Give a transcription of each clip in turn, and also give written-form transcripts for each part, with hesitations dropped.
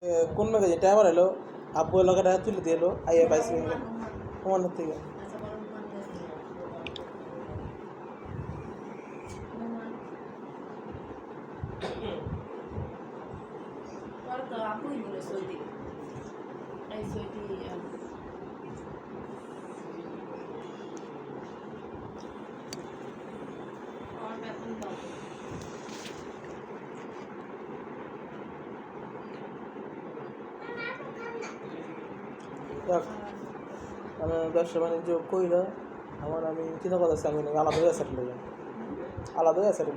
কোন ম্যাগাজিন এটা আবার এলো আব্বু এলাকাটা তুলে দিয়ে এলো আইয়া পাইছি ওমানের থেকে দেখ আমি ব্যবসা বাণিজ্য করি না আমি চিন্তা করতেছি আমি আলাদা হয়ে সেটেল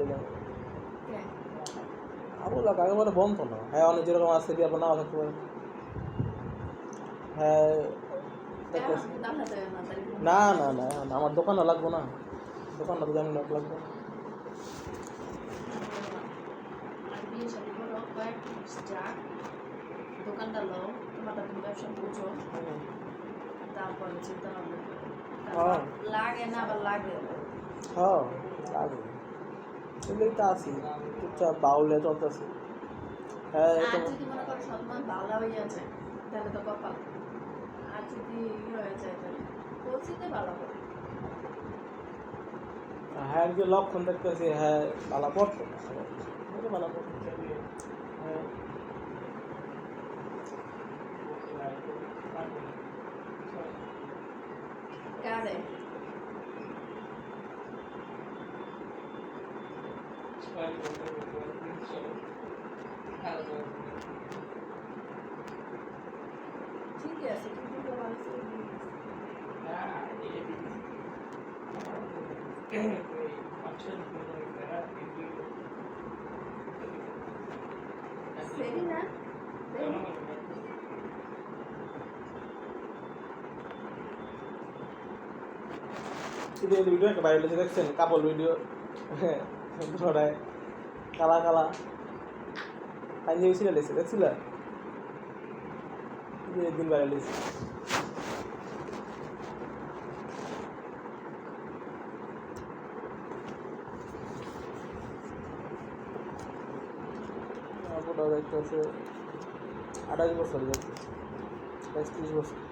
হয়ে যাই আবু লাখ আগে বলে বন্ধ না হ্যাঁ অনেক যেরকম আছে বিয়ে নাও থাকতে পারে হ্যাঁ না না না আমার দোকানও লাগবো না দোকানটা তো জানি না লাগবে দোকানটা লো তোমার তুমি ব্যবসা বুঝো তারপরে চিন্তা ভাবনা লাগে না আবার লাগে হ্যাঁ লাগে এগুলোই তো আছি চুপচাপ বাউলে চলতেছি হ্যাঁ যদি মনে করো সম্মান বাউলা হয়ে আছে তাহলে তো কপাল আর যদি হয়ে যায় তাহলে পরিস্থিতি ভালো করে হ্যাঁ যে লক্ষণ দেখতেছি হ্যাঁ ভালো পড়তো ভালো পড়তো হ্যাঁ কারে ঠিক আছে কিন্তু সরি না ভিডিও একটা বাইরে দেখছেন কাপড় ভিডিও হ্যাঁ ধরায় কালা কালা পাঞ্জাবি ছিল লেছে দেখছিল একদিন বাইরে লেছে দেখতে আছে 28 বছর যাচ্ছে 30 বছর